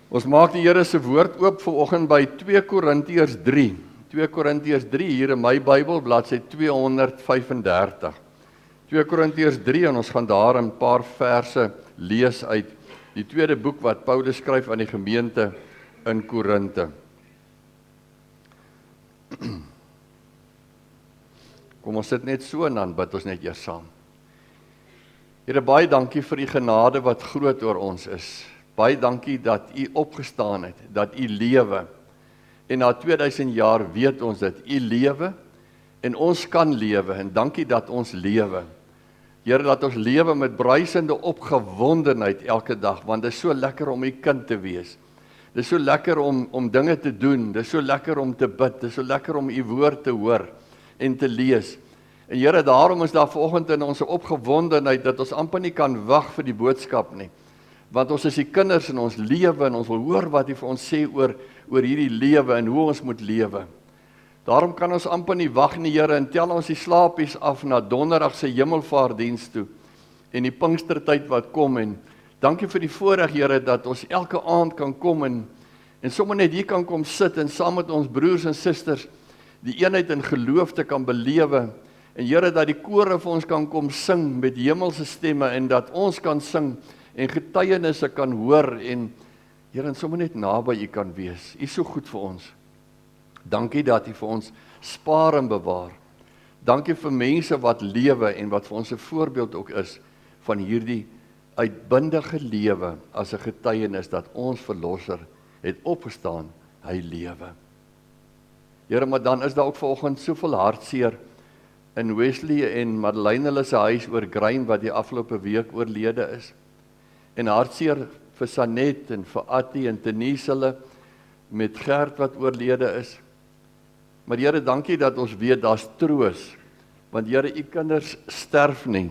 Ons maak die Here se woord oop vanoggend by 2 Korintiërs 3. 2 Korintiërs 3 hier in my Bybel, bladsy 235. 2 Korintiërs 3 en ons gaan daar 'n paar verse lees uit die tweede boek wat Paulus skryf aan die gemeente in Korinte. Kom ons sit net so en dan bid ons net eers saam. Here, baie dankie vir u genade wat groot oor ons is. Baie dankie dat u opgestaan het, dat u lewe. En na 2000 jaar weet ons dat u lewe en ons kan lewe. En dankie dat ons lewe. Here, dat ons lewe met bruisende opgewondenheid elke dag, want dit is so lekker om u kind te wees. Dit is so lekker om dinge te doen, dit is so lekker om te bid, dit is so lekker om u woord te hoor en te lees. En Here, daarom is daar vanoggend in ons opgewondenheid dat ons amper nie kan wag vir die boodskap nie. Want ons is die kinders in ons lewe en ons wil hoor wat U vir ons sê oor hierdie lewe en hoe ons moet lewe. Daarom kan ons amper nie wag nie, Here, en tel ons die slaapies af na donderdag se hemelvaartdiens toe en die Pinkstertyd wat kom. En dankie vir die voorreg, Here, dat ons elke aand kan kom en sommer net hier kan kom sit en saam met ons broers en susters die eenheid in geloof te kan belewe. En Here, dat die kore vir ons kan kom sing met hemelse stemme en dat ons kan sing en getuienisse kan hoor en Here, en sommer net naby U kan wees. U is so goed vir ons. Dankie dat U vir ons spaar en bewaar. Dankie vir mense wat lewe en wat vir ons 'n voorbeeld ook is van hierdie uitbundige lewe as 'n getuienis dat ons verlosser het opgestaan, hy lewe. Here, maar dan is daar ook vanoggend soveel hartseer in Wesley en Madeleine hulle se huis oor Grein wat die afgelope week oorlede is. En hartseer vir Sanet en vir Attie en Denise hulle met Gert wat oorlede is. Maar Here, dankie dat ons weet daar's troos, want Here, U kinders sterf nie.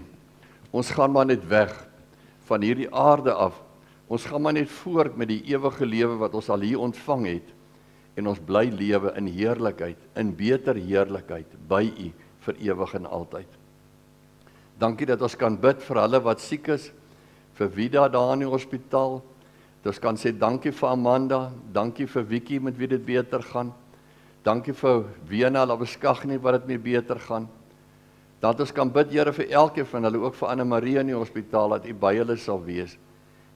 Ons gaan maar net weg van hierdie aarde af. Ons gaan maar net voort met die ewige lewe wat ons al hier ontvang het en ons bly lewe in heerlikheid, in beter heerlikheid by U vir ewig en altyd. Dankie dat ons kan bid vir hulle wat siek is, vir Vida daar in die hospitaal. Dat ons kan sê dankie vir Amanda, dankie vir Vicky met wie dit beter gaan. Dankie vir Wena Labeskagnie wat dit mee beter gaan. Dat ons kan bid, Here, vir elkeen van hulle, ook vir Anne-Marie in die hospitaal, dat U by hulle sal wees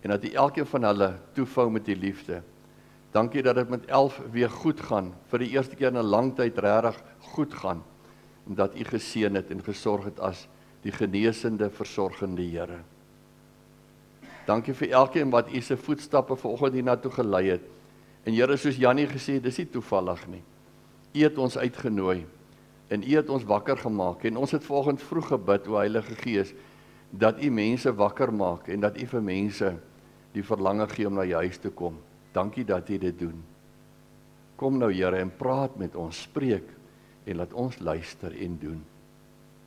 en dat U elkeen van hulle toevou met die liefde. Dankie dat dit met 11 weer goed gaan, vir die eerste keer in 'n lang tyd regtig goed gaan. En dat U geseën het en gesorg het as die genesende, versorgende Here. Dankie vir elkeen wat U se voetstappe vanoggend hiernatoe gelei het. En Here, soos Jannie gesê het, dis nie toevallig nie. U het ons uitgenooi en U het ons wakker gemaak en ons het vanoggend vroeg gebid, o Heilige Gees, dat U mense wakker maak en dat U vir mense die verlange gee om na U huis te kom. Dankie dat U dit doen. Kom nou, Here, en praat met ons, spreek en laat ons luister en doen.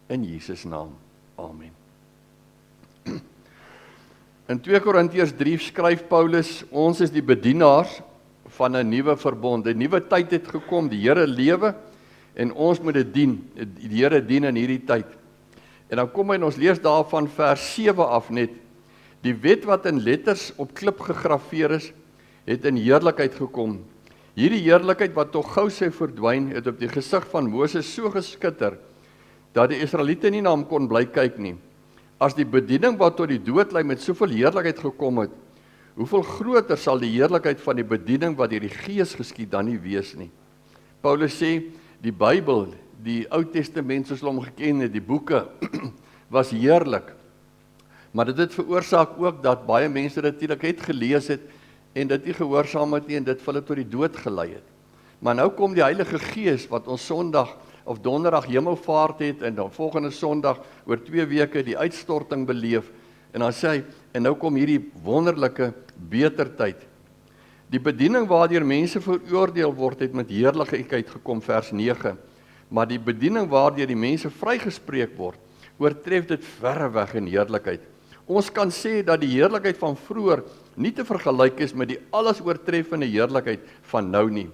In Jesus naam. Amen. In 2 Korintiërs 3 skryf Paulus, ons is die bedienaars van 'n nuwe verbond. 'n Nuwe tyd het gekom, die Here lewe en ons moet dit dien. Die Here dien in hierdie tyd. En dan kom hy en ons lees daarvan vers 7 af net. Die wet wat in letters op klip gegraveer is, het in heerlikheid gekom. Hierdie heerlikheid wat tog gou sou verdwyn, het op die gesig van Moses so geskitter, dat die Israeliete nie na hom kon bly kyk nie. As die bediening wat tot die dood lei met soveel heerlikheid gekom het, hoeveel groter sal die heerlikheid van die bediening wat deur die Gees geskied dan nie wees nie. Paulus sê, die Bybel, die Ou Testament soos hulle hom geken het, die boeke, was heerlik. Maar dit het veroorsaak ook dat baie mense dit natuurlik het gelees het en dit nie gehoorsaam het nie en dit vir hulle tot die dood gelei het. Maar nou kom die Heilige Gees wat ons Sondag of Donderdag hemelvaart het en dan volgende Sondag oor 2 weke die uitstorting beleef en dan sê hy, en nou kom hierdie wonderlike beter tyd. Die bediening waardeur mense veroordeel word het met heerlikheid gekom, vers 9. Maar die bediening waardeur die mense vrygespreek word, oortref dit verreweg in heerlikheid. Ons kan sê dat die heerlikheid van vroeër nie te vergelyk is met die alles oortreffende heerlikheid van nou nie.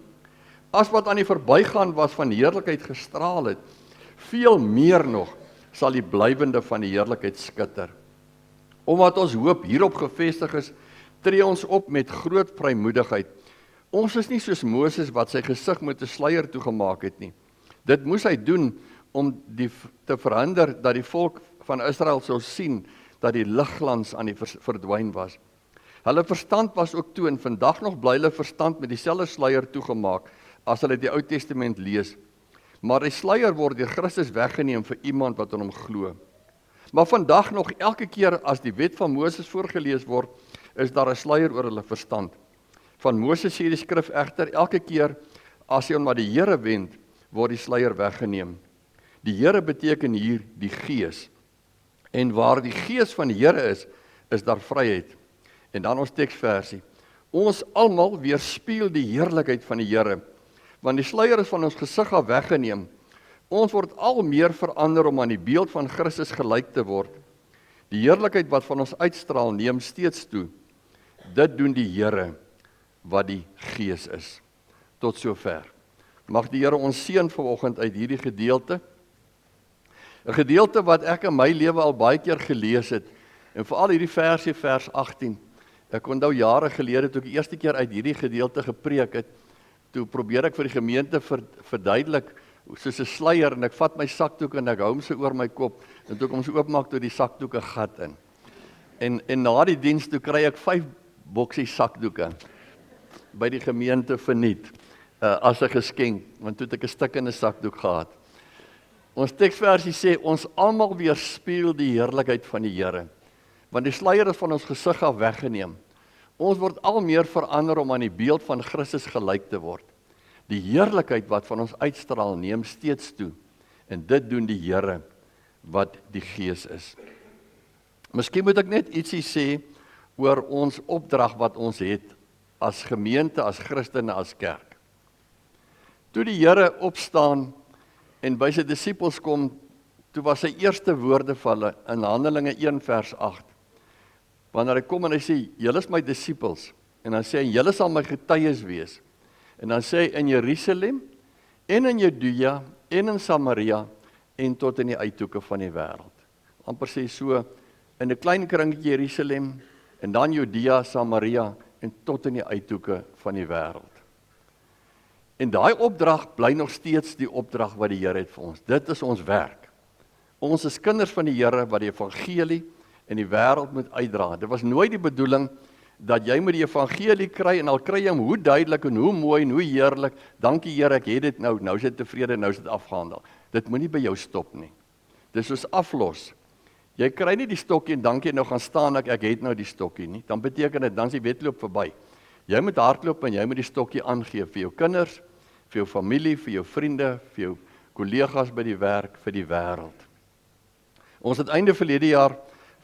As wat aan die verbygaan was van heerlikheid gestraal het, veel meer nog sal die blywende van die heerlikheid skitter. Omdat ons hoop hierop gefestig is, tree ons op met groot vrymoedigheid. Ons is nie soos Moses wat sy gesig met 'n sluier toegemaak het nie. Dit moes hy doen om te verhinder dat die volk van Israel sou sien dat die ligglans aan die verdwyn was. Hulle verstand was ook toe en vandag nog bly hulle verstand met dieselfde sluier toegemaak as hulle die Ou Testament lees. Maar die sluier word deur Christus weggeneem vir iemand wat aan hom glo. Maar vandag nog elke keer as die wet van Moses voorgelees word, is daar 'n sluier oor hulle verstand. Van Moses sê die skrif egter, elke keer as hy hom na die Here wend, word die sluier weggeneem. Die Here beteken hier die Gees. En waar die Gees van die Here is daar vryheid. En dan ons teksversie. Ons almal weerspieël die heerlikheid van die Here, want die sluier is van ons gesig af weggeneem. Ons word al meer verander om aan die beeld van Christus gelyk te word. Die heerlikheid wat van ons uitstraal neem steeds toe. Dit doen die Here wat die Gees is. Tot sover. Mag die Here ons seën vanoggend uit hierdie gedeelte. 'n Gedeelte wat ek in my lewe al baie keer gelees het, en veral hierdie versie, vers 18. Ek onthou jare gelede toe ek die eerste keer uit hierdie gedeelte gepreek het, toe probeer ek vir die gemeente verduidelik, soos 'n sluier, en ek vat my sakdoek en ek hou hom so oor my kop, en toe ek hom so oopmaak, toe die sakdoek 'n gat in. En na die diens toe kry ek 5 boksies sakdoeke by die gemeente verniet, as 'n geskenk, want toe het ek 'n stikkende sakdoek gehad. Ons teksversie sê, ons almal weerspieël die heerlikheid van die Here, want die sluier is van ons gesig af weggeneem. Ons word al meer verander om aan die beeld van Christus gelyk te word. Die heerlikheid wat van ons uitstraal neem steeds toe, en dit doen die Here wat die Gees is. Miskien moet ek net ietsie sê oor ons opdrag wat ons het as gemeente, as Christene, as kerk. Toe die Here opstaan en by sy disippels kom, toe was sy eerste woorde vir hulle in Handelinge 1 vers 8. Wanneer hy kom en hy sê, julle is my disippels, en dan sê hy, julle sal my getuies wees. En dan sê hy, in Jerusalem, en in Judea, en in Samaria, en tot in die uithoeke van die wêreld. Amper sê so, in 'n klein kringetjie Jerusalem, en dan Judea, Samaria, en tot in die uithoeke van die wêreld. En daai opdrag bly nog steeds die opdrag wat die Here het vir ons. Dit is ons werk. Ons is kinders van die Here wat die evangelie in die wêreld moet uitdra. Dit was nooit die bedoeling dat jy moet die evangelie kry en al kry jy hom hoe duidelik en hoe mooi en hoe heerlik. Dankie Here, ek het dit nou is dit tevrede, nou is dit afgehandel. Dit moenie by jou stop nie. Dis soos aflos. Jy kry nie die stokkie en dankie nou gaan staan ek het nou die stokkie nie. Dan beteken dit dan is die wedloop verby. Jy moet hardloop en jy moet die stokkie aangee vir jou kinders, vir jou familie, vir jou vriende, vir jou kollegas by die werk, vir die wêreld. Ons het einde verlede jaar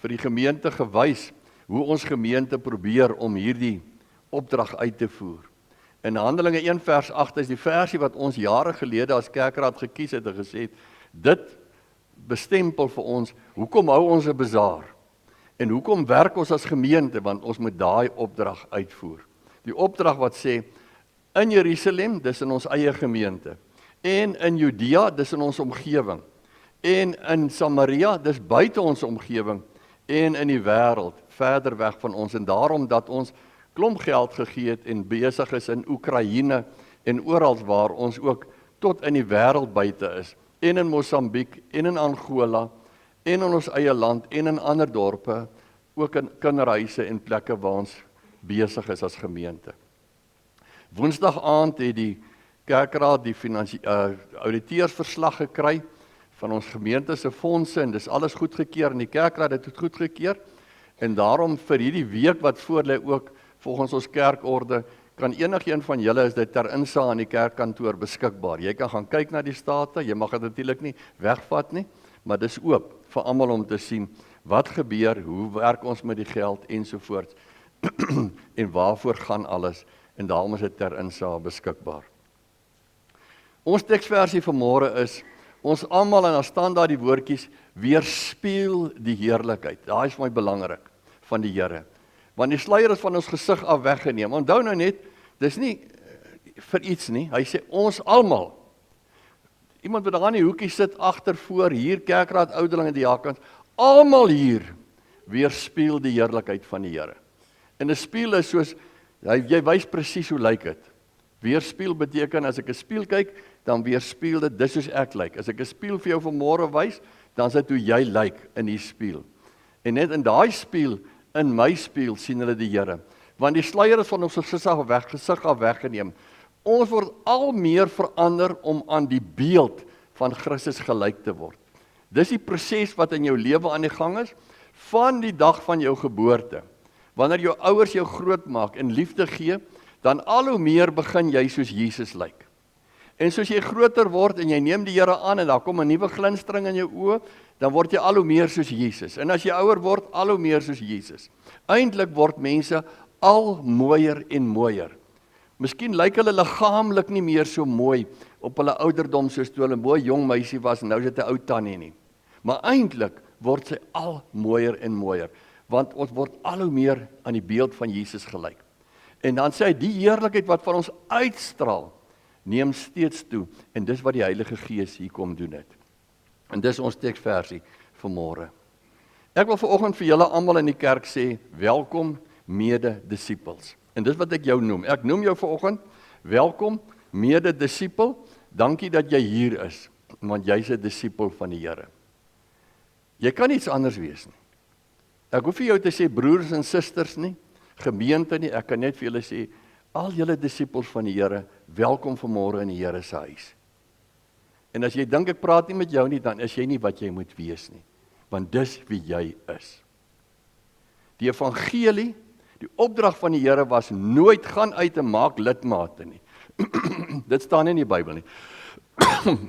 vir die gemeente gewys hoe ons gemeente probeer om hierdie opdrag uit te voer. In Handelinge 1 vers 8 is die versie wat ons jare gelede as kerkraad gekies het en gesê het, dit bestempel vir ons, hoekom hou ons 'n bazaar? En hoekom werk ons as gemeente? Want ons moet daai opdrag uitvoer. Die opdrag wat sê, in Jerusalem, dis in ons eie gemeente, en in Judea, dis in ons omgewing, en in Samaria, dis buite ons omgewing, en in die wêreld, verder weg van ons, en daarom dat ons klomp geld gegee het en besig is in Oekraïne, en oral waar ons ook tot in die wêreld buite is, en in Mosambiek, en in Angola, en in ons eie land, en in ander dorpe, ook in kinderhuise en plekke waar ons besig is as gemeente. Woensdag aand het die kerkraad die auditeursverslag gekry van ons gemeente se fondse en dis alles goedgekeur en die kerkraad het dit goedgekeur en daarom vir hierdie week wat voorlê ook volgens ons kerkorde kan enigiemand van julle is dit ter insaag aan die kerkkantoor beskikbaar. Jy kan gaan kyk na die state, jy mag dit natuurlik nie wegvat nie, maar dis oop vir almal om te sien wat gebeur, hoe werk ons met die geld ensovoorts en waarvoor gaan alles en daarom is dit ter insaag beskikbaar. Ons teksversie vanmôre is ons almal en daar staan daar die woordjies weerspieël die heerlikheid. Daai is vir my belangrik van die Here. Want die sluier is van ons gesig af weggeneem. Onthou nou net, dis nie vir iets nie. Hy sê ons almal. Iemand wat daar in die hoekie sit agter voor hier kerkraad ouderlinge en diakens, almal hier weerspieël die heerlikheid van die Here. En 'n spieël is soos, jy wys presies hoe lyk dit. Weerspieël beteken, as ek 'n spieël kyk, dan weerspieël dit, dis soos ek lyk. As ek 'n spieël vir jou vanmôre wys, dan is dit hoe jy lyk in die spieël. En net in daai spieël, in my spieël, sien hulle die Here. Want die sluier is van ons gesig af weggeneem. Ons word al meer verander om aan die beeld van Christus gelyk te word. Dis die proses wat in jou lewe aan die gang is, van die dag van jou geboorte. Wanneer jou ouers jou groot maak en liefde gee, dan al hoe meer begin jy soos Jesus lyk. En soos jy groter word en jy neem die Here aan en daar kom 'n nuwe glinstering in jou oë, dan word jy al hoe meer soos Jesus. En as jy ouer word, al hoe meer soos Jesus. Eintlik word mense al mooier en mooier. Miskien lyk hulle liggaamlik nie meer so mooi op hulle ouderdom soos toe hulle 'n mooi jong meisie was en nou is dit 'n ou tannie nie. Maar eintlik word sy al mooier en mooier, want ons word al hoe meer aan die beeld van Jesus gelyk. En dan sê hy, die heerlikheid wat van ons uitstraal, neem steeds toe, en dis wat die Heilige Gees hier kom doen het. En dis ons teksversie vanmôre. Ek wil vanoggend vir julle almal in die kerk sê, welkom mede-disippels. En dis wat ek jou noem. Ek noem jou vanoggend, welkom mede-disipel, dankie dat jy hier is, want jy's 'n disipel van die Here. Jy kan iets anders wees nie. Ek hoef vir jou te sê broers en susters nie, gemeente nie, ek kan net vir julle sê, al julle disippels van die Here, welkom vanmôre in die Here se huis. En as jy dink ek praat nie met jou nie, dan is jy nie wat jy moet wees nie, want dis wie jy is. Die evangelie, die opdrag van die Here was nooit gaan uit en maak lidmate nie. Dit staan nie in die Bybel nie.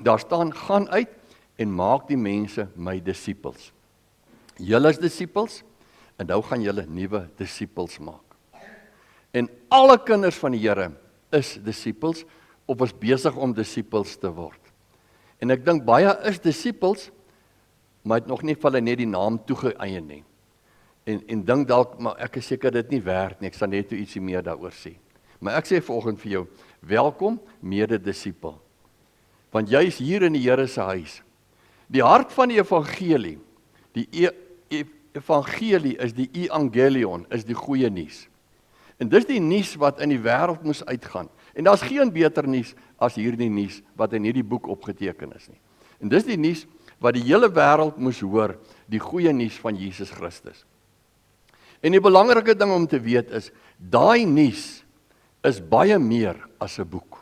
Daar staan, gaan uit en maak die mense my disippels. Julle is disippels, en nou gaan julle nuwe disippels maak. En alle kinders van die Here is disippels, of is besig om disippels te word. En ek dink baie is disippels, maar het nog nie vir hulle net die naam toegeëien nie. En dink dalk, maar ek is seker dit nie werd nie, ek sal net ietsie meer daaroor sê. Maar ek sê vanoggend vir jou, welkom mede-disipel. Want jy is hier in die Here se huis. Die hart van die evangelie, die evangelie is die evangelion, is die goeie nuus. En dis die nuus wat in die wêreld moes uitgaan. En daar's geen beter nuus as hierdie nuus wat in hierdie boek opgeteken is nie. En dis die nuus wat die hele wêreld moes hoor, die goeie nuus van Jesus Christus. En die belangrike ding om te weet is, daai nuus is baie meer as 'n boek.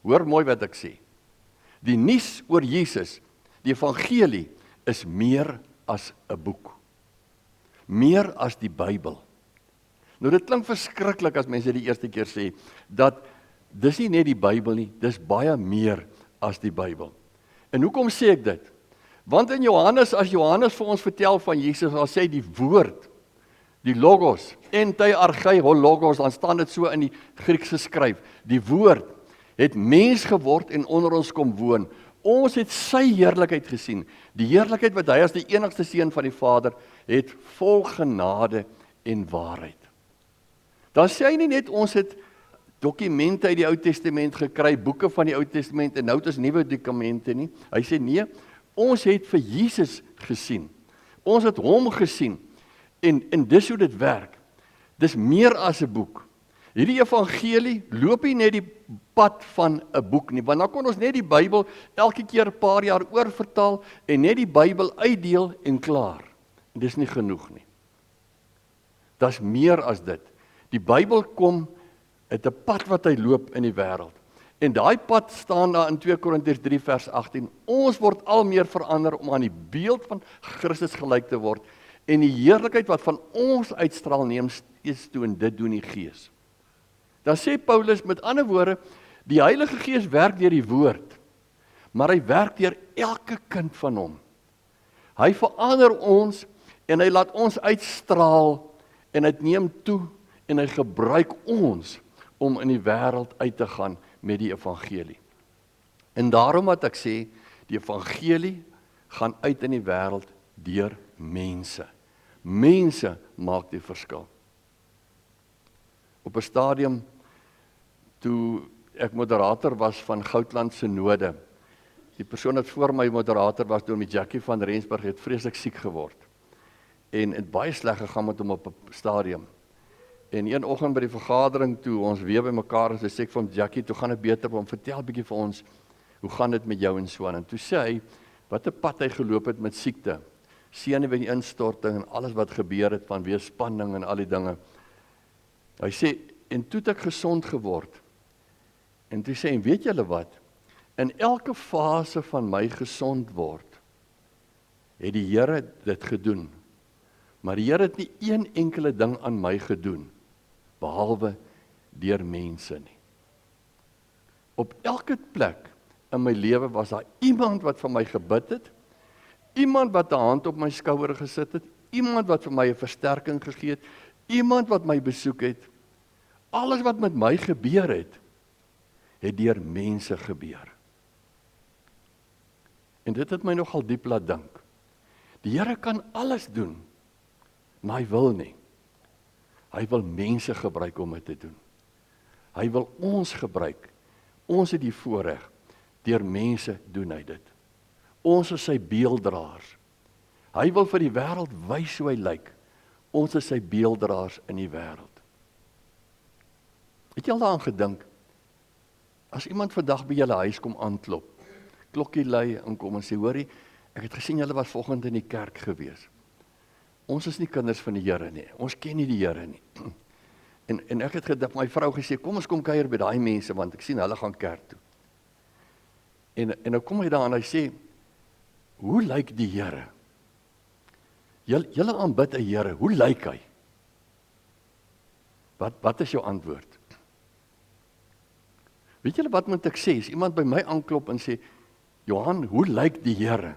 Hoor mooi wat ek sê. Die nuus oor Jesus, die evangelie, is meer as 'n boek. Meer as die Bybel. Nou dit klink verskriklik as mense die eerste keer sê, dat dis nie net die Bybel nie, dis baie meer as die Bybel. En hoekom sê ek dit? Want in Johannes, as Johannes vir ons vertel van Jesus, dan sê die woord, die logos, entai archai ho logos, dan staan dit so in die Grieks geskryf, die woord het mens geword en onder ons kom woon. Ons het sy heerlikheid gesien, die heerlikheid wat hy as die enigste seun van die Vader het, vol genade en waarheid. Dan sê hy nie net ons het dokumente uit die Ou Testament gekry, boeke van die Ou Testament en nou het ons nuwe dokumente nie. Hy sê nee, ons het vir Jesus gesien. Ons het hom gesien. En dis hoe dit werk. Dis meer as 'n boek. Hierdie evangelie loop nie net die pad van 'n boek nie, want dan kon ons net die Bybel elke keer 'n paar jaar oorvertaal en net die Bybel uitdeel en klaar. En dis nie genoeg nie. Dis meer as dit. Die Bybel kom uit 'n pad wat hy loop in die wêreld. En daai pad staan daar in 2 Korintiërs 3 vers 18. Ons word al meer verander om aan die beeld van Christus gelyk te word en die heerlikheid wat van ons uitstraal neem steeds toe en dit doen die Gees. Dan sê Paulus met ander woorde, die Heilige Gees werk deur die woord, maar hy werk deur elke kind van hom. Hy verander ons en hy laat ons uitstraal en dit neem toe en hy gebruik ons om in die wêreld uit te gaan met die evangelie. En daarom wat ek sê, die evangelie gaan uit in die wêreld deur mense. Mense maak die verskil. Op 'n stadium, toe ek moderator was van Goudland Synode, die persoon wat voor my moderator was, Dominee Jackie van Rensburg, het vreeslik siek geword. En het baie sleg gegaan met hom op 'n stadium. En een oggend by die vergadering toe ons weer by mekaar is, sê ek vir hom, Jackie, toe gaan dit beter vir hom, vertel bietjie vir ons, hoe gaan dit met jou en so aan. En toe sê hy, wat 'n pad hy geloop het met siekte, senuwee die instorting en alles wat gebeur het van weerspanning en al die dinge. Hy sê, en toe het ek gesond geword. En toe sê hy, weet julle wat, in elke fase van my gesond word, het die Here dit gedoen. Maar die Here het nie een enkele ding aan my gedoen, behalwe deur mense nie. Op elke plek in my lewe was daar iemand wat vir my gebid het, iemand wat 'n hand op my skouer gesit het, iemand wat vir my 'n versterking gegee het, iemand wat my besoek het. Alles wat met my gebeur het deur mense gebeur. En dit het my nogal diep laat dink. Die Here kan alles doen, maar hy wil nie. Hy wil mense gebruik om dit te doen. Hy wil ons gebruik. Ons het die voorreg, deur mense doen hy dit. Ons is sy beelddraers. Hy wil vir die wêreld wys hoe hy lyk. Ons is sy beelddraers in die wêreld. Het jy al daaraan gedink, as iemand vandag by julle huis kom aanklop, klokkie lui en kom en sê, hoorie, ek het gesien julle was vanoggend in die kerk gewees. Ons is nie kinders van die Here nie, ons ken nie die Here nie. En ek het gedink, my vrou gesê, kom ons kom kuier by daai mense, want ek sien hulle gaan kerk toe. En nou kom hy daar en hy sê, hoe lyk die Here? Julle aanbid 'n Here, hoe lyk hy? Wat is jou antwoord? Weet julle wat moet ek sê? As iemand by my aanklop en sê, Johan, hoe lyk die Here?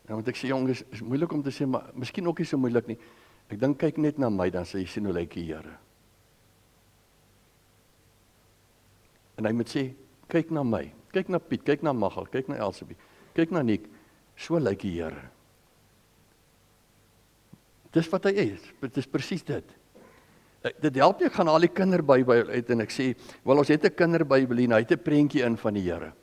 Dan moet ek sê, jong, is moeilik om te sê, maar miskien ook nie so moeilik nie. Ek dink, kyk net na my, dan sê jy sien hoe lyk die Here. En hy moet sê, kyk na my, kyk na Piet, kyk na Magel, kyk na Elsabie, kyk na Nick, so lyk die Here. Dis wat hy is, dit is presies dit. Dit help nie, ek gaan al die kinderbybel uit en ek sê, wel ons het 'n kinderbybel en hy het 'n prentjie in van die Here.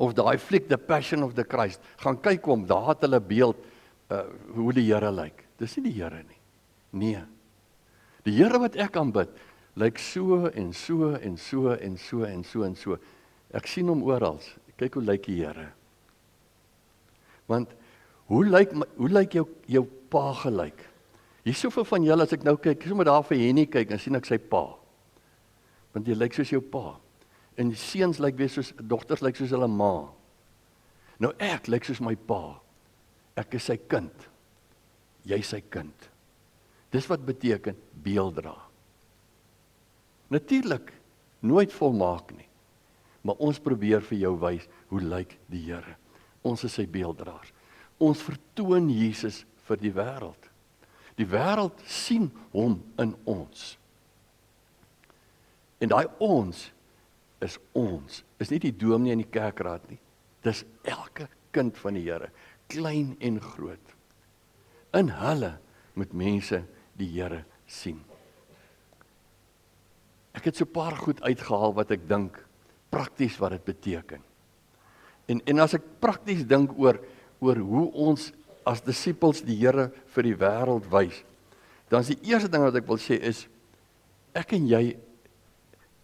Of daai fliek, The Passion of the Christ, gaan kyk hom, daar het hulle beeld, hoe die Here lyk. Dis nie die Here nie. Nee. Die Here wat ek aanbid, lyk so en so en so en so en so en so. Ek sien hom oral. Kyk hoe lyk die Here. Want hoe lyk jou pa gelyk? Hier is soveel van julle, as ek nou kyk, sommer daar vir Henny kyk, en sien ek sy pa. Want jy lyk soos jou pa. En seuns lyk weer soos, dogters lyk soos hulle ma. Nou ek lyk soos my pa. Ek is sy kind. Jy sy kind. Dis wat beteken beeldra. Natuurlik, nooit volmaak nie. Maar ons probeer vir jou wys, hoe lyk die Here. Ons is sy beelddraers. Ons vertoon Jesus vir die wêreld. Die wêreld sien hom in ons. En daai ons is nie die dominee in die kerkraad nie. Dis elke kind van die Here, klein en groot. In hulle moet mense die Here sien. Ek het so 'n paar goed uitgehaal wat ek dink prakties wat dit beteken. En as ek prakties dink oor hoe ons as disippels die Here vir die wêreld wys, dan is die eerste ding wat ek wil sê is, ek en jy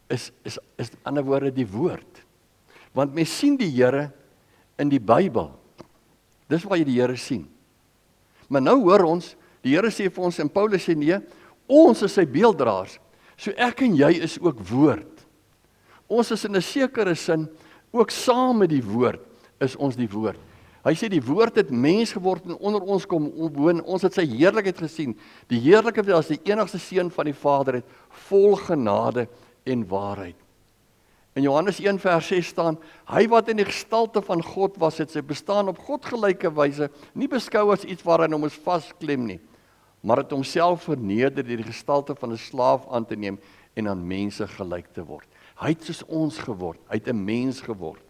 is in ander woorde die woord. Want mens sien die Here in die Bybel. Dis waar jy die Here sien. Maar nou hoor ons, die Here sê vir ons, en Paulus sê nee, ons is sy beelddraers. So ek en jy is ook woord. Ons is in 'n sekere sin, ook saam met die woord, is ons die woord. Hy sê die woord het mens geword en onder ons kom woon, ons het sy heerlikheid gesien. Die heerlikheid as die enigste seun van die Vader het, vol genade en waarheid. In Johannes 1 vers 6 staan, hy wat in die gestalte van God was, het sy bestaan op godgelyke wyse, nie beskou as iets waaraan hom is vasklem nie, maar het homself verneder deur die gestalte van 'n slaaf aan te neem en aan mense gelyk te word. Hy het soos ons geword, hy het 'n mens geword,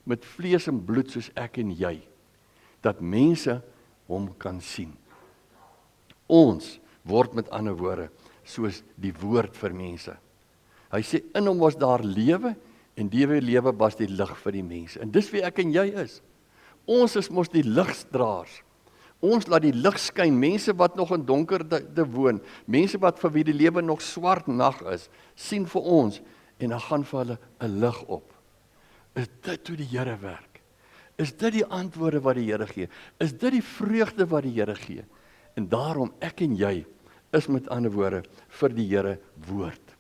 met vlees en bloed soos ek en jy, dat mense hom kan sien. Ons word met ander woorde soos die woord vir mense. Hy sê in hom was daar lewe en die lewe was die lig vir die mense. En dis wie ek en jy is. Ons is mos die ligsdraers. Ons laat die lig skyn, mense wat nog in donkerte woon, mense wat vir wie die lewe nog swart nag is, sien vir ons, en dan gaan vir hulle 'n lig op. Is dit hoe die Here werk? Is dit die antwoorde wat die Here gee? Is dit die vreugde wat die Here gee? En daarom, ek en jy, is met ander woorde, vir die Here woord.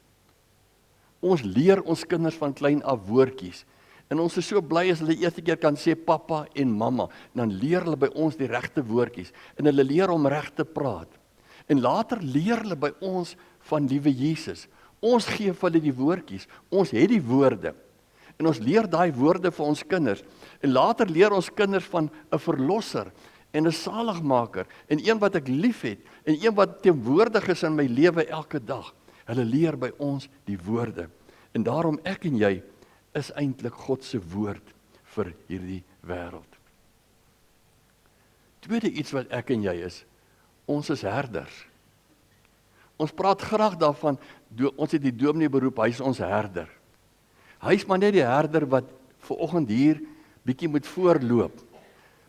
Ons leer ons kinders van klein af woordjies, en ons is so bly as hulle eerste keer kan sê pappa en mamma, dan leer hulle by ons die regte woordjies, en hulle leer om reg te praat. En later leer hulle by ons van liewe Jesus. Ons gee vir hulle die woordjies, ons het die woorde, en ons leer daai woorde vir ons kinders, en later leer ons kinders van 'n verlosser, en 'n saligmaker, en een wat ek lief het, en een wat teenwoordig is in my lewe elke dag. Hulle leer by ons die woorde, en daarom ek en jy, is eintlik God se woord vir hierdie wêreld. Tweede iets wat ek en jy is, ons is herders. Ons praat graag daarvan, ons het die dominee beroep, hy is ons herder. Hy is maar net die herder wat vanoggend hier bietjie moet voorloop.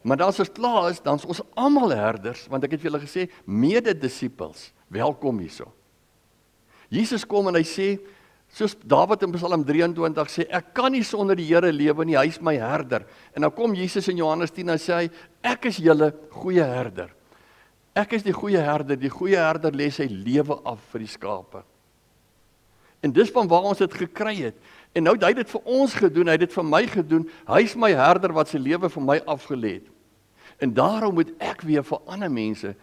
Maar as ons klaar is, dan is ons almal herders, want ek het vir julle gesê, mede-disippels, welkom hierso. Jesus kom en hy sê, soos Dawid in Psalm 23 sê, ek kan nie sonder die Here lewe nie, hy is my herder. En dan kom Jesus in Johannes 10 en sê hy, ek is julle goeie herder. Ek is die goeie herder lê sy lewe af vir die skape. En dis van waar ons dit gekry het. En nou het hy dit vir ons gedoen, hy het dit vir my gedoen, hy is my herder wat sy lewe vir my afgelê het. En daarom moet ek weer vir ander mense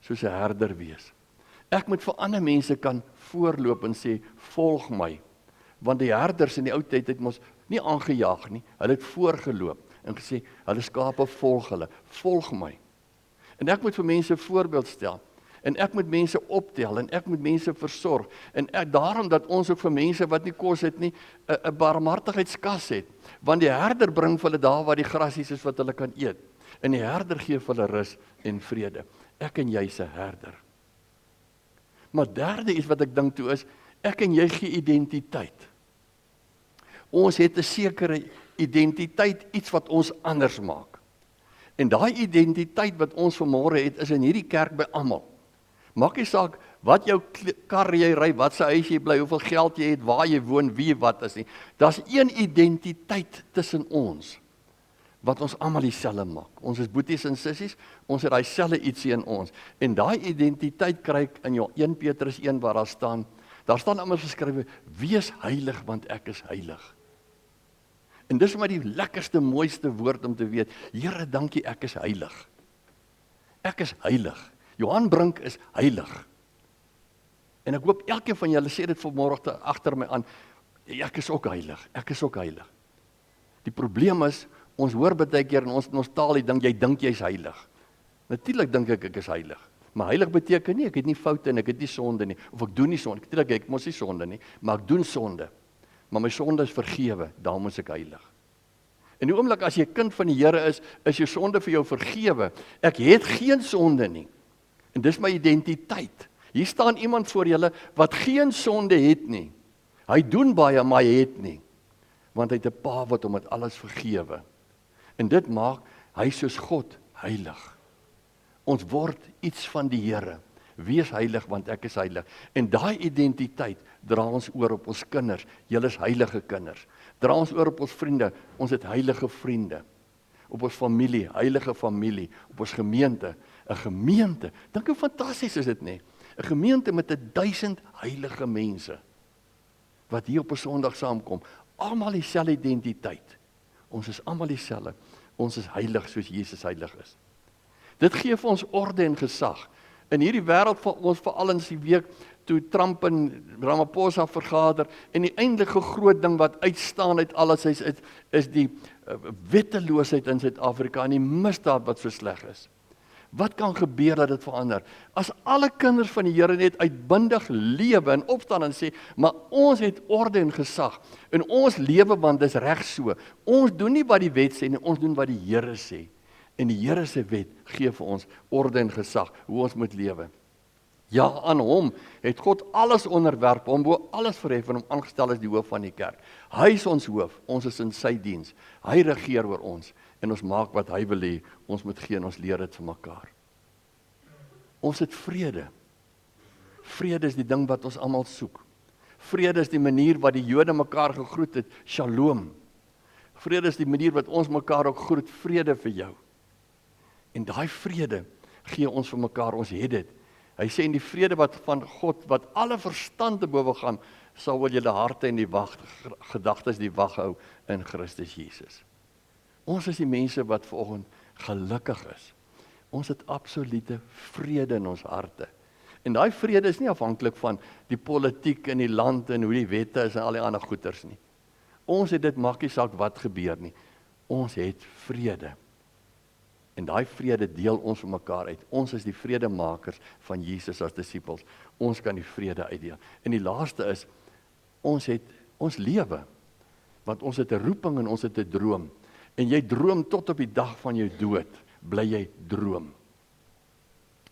soos 'n herder wees. Ek moet vir ander mense kan voorloop en sê, volg my. Want die herders in die ou tyd het ons nie aangejaag nie, hulle het voorgeloop en gesê, hulle skape volg my. En ek moet vir mense voorbeeld stel, en ek moet mense optel, en ek moet mense versorg, en daarom dat ons ook vir mense wat nie kos het nie, 'n barmhartigheidskas het, want die herder bring vir hulle daar waar die grasies is wat hulle kan eet, en die herder gee vir hulle rus en vrede. Ek en jy is 'n herder. Maar derde iets wat ek dink toe is, ek en jy gee identiteit. Ons het 'n sekere identiteit, iets wat ons anders maak. En daai identiteit wat ons vanmôre het, is in hierdie kerk by almal. Maak nie saak wat jou kar jy ry, wat se huis jy bly, hoeveel geld jy het, waar jy woon, wie wat is nie. Daar's een identiteit tussen ons, wat ons almal dieselfde maak. Ons is boeties en sissies, ons het daai selfde ietsie in ons. En daai identiteit kry ek in 1 Petrus 1 waar daar staan allemaal geskrywe, wees heilig want ek is heilig. En dis maar die lekkerste, mooiste woord om te weet, Here, dankie, ek is heilig. Ek is heilig. Johan Brink is heilig. En ek hoop elkeen van julle sê dit vanmôre agter my aan, ek is ook heilig. Die probleem is, ons hoor baie keer in ons taal die ding, jy dink jy's heilig. Natuurlik dink ek is heilig. Maar heilig beteken nie, ek het nie foute en ek het nie sonde nie, of ek doen nie sonde, natuurlik ek mos nie sonde nie, maar ek doen sonde. Maar my sonde is vergewe, daarom is ek heilig. En die oomblik as jy 'n kind van die Here is jou sonde vir jou vergewe. Ek het geen sonde nie. En dis my identiteit. Hier staan iemand voor julle wat geen sonde het nie. Hy doen baie, maar hy het nie. Want hy het 'n Pa wat hom dit alles vergewe. En dit maak hy soos God heilig. Ons word iets van die Here. Wees heilig want ek is heilig. En daai identiteit dra ons oor op ons kinders. Julle is heilige kinders. Dra ons oor op ons vriende. Ons het heilige vriende. Op ons familie, heilige familie. Op ons gemeente. 'n Gemeente. Dink hoe fantasties is dit nie? 'n Gemeente met 1000 heilige mense. Wat hier op 'n Sondag saamkom. Almal dieselfde identiteit. Ons is almal dieselfde. Ons is heilig soos Jesus heilig is. Dit gee vir ons orde en gesag. In hierdie wêreld van ons veral in die week toe Trump en Ramaphosa vergader en die eintlike groot ding wat uitstaan uit alles is die wetteloosheid in Suid-Afrika en die misdaad wat so sleg is. Wat kan gebeur dat dit verander? As alle kinders van die Here net uitbundig lewe en opstaan en sê, maar ons het orde en gesag en ons lewe want dis reg so. Ons doen nie wat die wet sê nie, ons doen wat die Here sê. En die Here se wet gee vir ons orde en gesag, hoe ons moet lewe. Ja, aan hom het God alles onderwerp, hom bo alles verhef en hom aangestel as die hoof van die kerk. Hy is ons hoof, ons is in sy diens. Hy regeer oor ons en ons maak wat hy wil hê, ons moet gee en ons leer dit vir mekaar. Ons het vrede. Vrede is die ding wat ons almal soek. Vrede is die manier wat die Jode mekaar gegroet het, Shalom. Vrede is die manier wat ons mekaar ook groet, vrede vir jou. En daai vrede gee ons vir mekaar, ons het dit. Hy sê in die vrede wat van God, wat alle verstand te bowe gaan, sal wel julle harte en die gedagtes die wag hou in Christus Jesus. Ons is die mense wat vanoggend gelukkig is. Ons het absolute vrede in ons harte. En daai vrede is nie afhanklik van die politiek in die land en hoe die wette is en al die ander goeters nie. Ons het dit maak nie saak wat gebeur nie. Ons het vrede. En daai vrede deel ons vir mekaar uit. Ons is die vredemakers van Jesus as disippels. Ons kan die vrede uitdeel. En die laaste is, ons lewe. Want ons het 'n roeping en ons het 'n droom. En jy droom tot op die dag van jou dood, bly jy droom.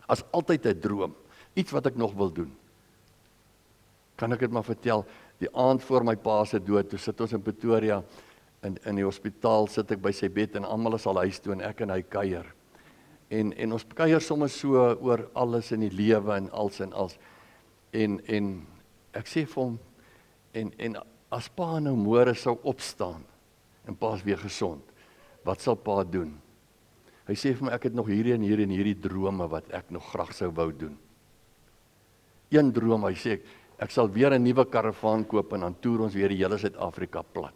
As altyd 'n droom. Iets wat ek nog wil doen. Kan ek dit maar vertel, die aand voor my pa se dood, toe sit ons in Pretoria, in die hospitaal sit ek by sy bed, en almal is al huis toe, en ek en hy kuier. En ons kuier soms so oor alles in die lewe, en als. En ek sê vir hom, en as pa nou môre sou opstaan, en pa is weer gesond, wat sal pa doen? Hy sê vir my, ek het nog hierdie drome, wat ek nog graag sou wou doen. Een droom, hy sê, ek sal weer 'n nuwe karavaan koop, en dan toer ons weer die hele Suid-Afrika plat.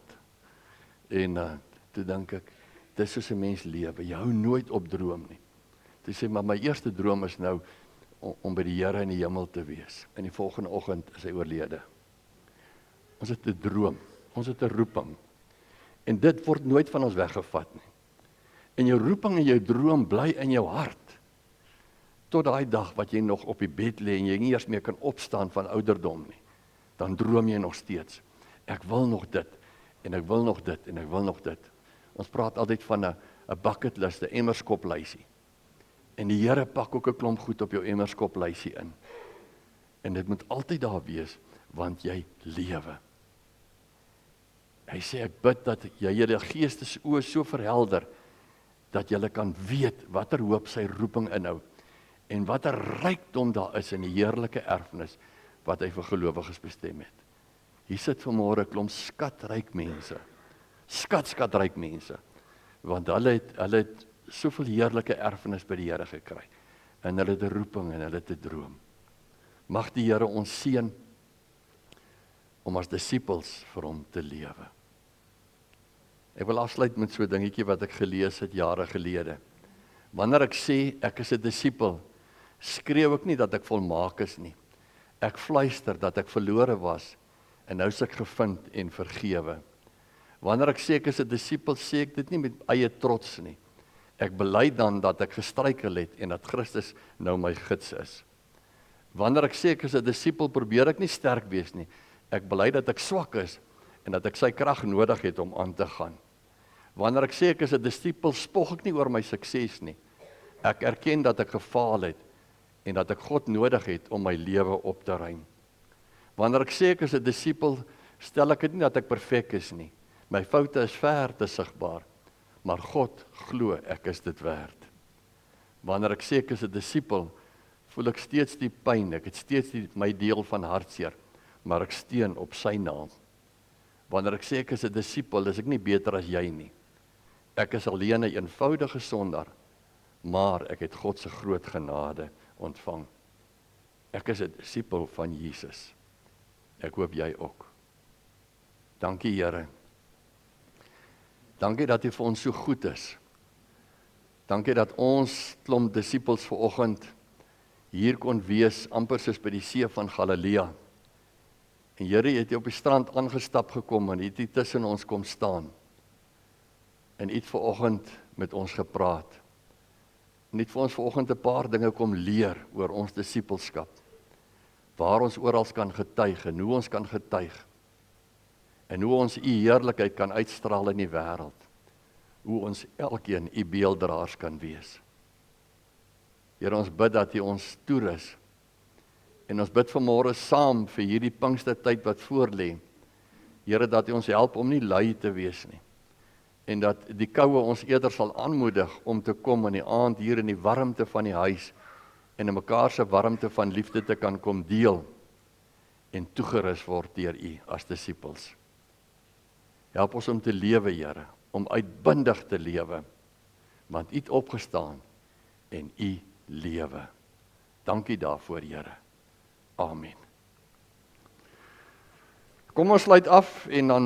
En toe dink ek, dis soos 'n mens lewe, jy hou nooit op droom nie. Toe sê, maar my eerste droom is nou, om by die Here in die hemel te wees. En die volgende oggend is hy oorlede. Ons het 'n droom, ons het 'n roeping. En dit word nooit van ons weggevat nie. En jou roeping en jou droom bly in jou hart. Tot daai dag wat jy nog op die bed lê en jy nie eers meer kan opstaan van ouderdom nie. Dan droom jy nog steeds. Ek wil nog dit, en ek wil nog dit, en ek wil nog dit. Ons praat altyd van 'n bucket list, 'n emmerskoplysie. En die Here pak ook 'n klomp goed op jou emmerskoplysie in. En dit moet altyd daar wees, want jy lewe. Hy sê, ek bid dat jy julle geestesoë so verhelder, dat julle kan weet watter hoop sy roeping inhou, en watter rykdom daar is in die heerlike erfenis, wat hy vir gelowiges bestem het. Hier sit vanmôre 'n klomp skatryk mense, skatryk mense, want hulle het soveel heerlike erfenis by die Here gekry, en hulle het 'n roeping, en hulle het 'n droom. Mag die Here ons seën, om as disippels vir hom te lewe. Ek wil afsluit met so 'n dingetjie wat ek gelees het jare gelede. Wanneer ek sê ek is 'n disipel, skreeu ek nie dat ek volmaak is nie. Ek fluister dat ek verlore was, en nou is ek gevind en vergewe. Wanneer ek sê ek is 'n disipel, sê ek dit nie met eie trots nie. Ek bely dan dat ek gestruikel het, en dat Christus nou my gids is. Wanneer ek sê ek is 'n disipel, probeer ek nie sterk wees nie. Ek bely dat ek swak is, en dat ek sy krag nodig het om aan te gaan. Wanneer ek sê ek is 'n disipel, spog ek nie oor my sukses nie. Ek erken dat ek gefaal het, en dat ek God nodig het om my lewe op te ruim. Wanneer ek sê ek is 'n disipel, stel ek dit nie dat ek perfek is nie. My foute is ver te sigbaar, maar God glo ek is dit werd. Wanneer ek sê ek is 'n disipel, voel ek steeds die pyn, ek het steeds my deel van hartseer, maar ek steun op sy naam. Wanneer ek sê ek is 'n disipel, is ek nie beter as jy nie. Ek is alleen 'n eenvoudige sondaar, maar ek het God se groot genade ontvang. Ek is 'n disipel van Jesus. Ek hoop jy ook. Dankie Here. Dankie dat U vir ons so goed is. Dankie dat ons klomp disippels vanoggend hier kon wees, amper soos by die see van Galilea. En Here, jy het hier op die strand aangestap gekom en het hier tussen ons kom staan. En het vanoggend met ons gepraat. En het vir ons vanoggend 'n paar dinge kom leer oor ons disippelskap. Waar ons oral kan getuig en hoe ons kan getuig. En hoe ons U heerlikheid kan uitstraal in die wêreld. Hoe ons elkeen U beelddraers kan wees. Here, ons bid dat U ons toerus. En ons bid vanmôre saam vir hierdie Pinkstertyd wat voorlê. Here, dat U ons help om nie lui te wees nie. en dat die koue ons eerder sal aanmoedig om te kom in die aand hier in die warmte van die huis en in mekaar se warmte van liefde te kan kom deel en toegerus word deur U as disippels. Help ons om te lewe, Here, om uitbundig te lewe, want U het opgestaan en U lewe. Dankie daarvoor, Here. Amen. Kom ons sluit af en dan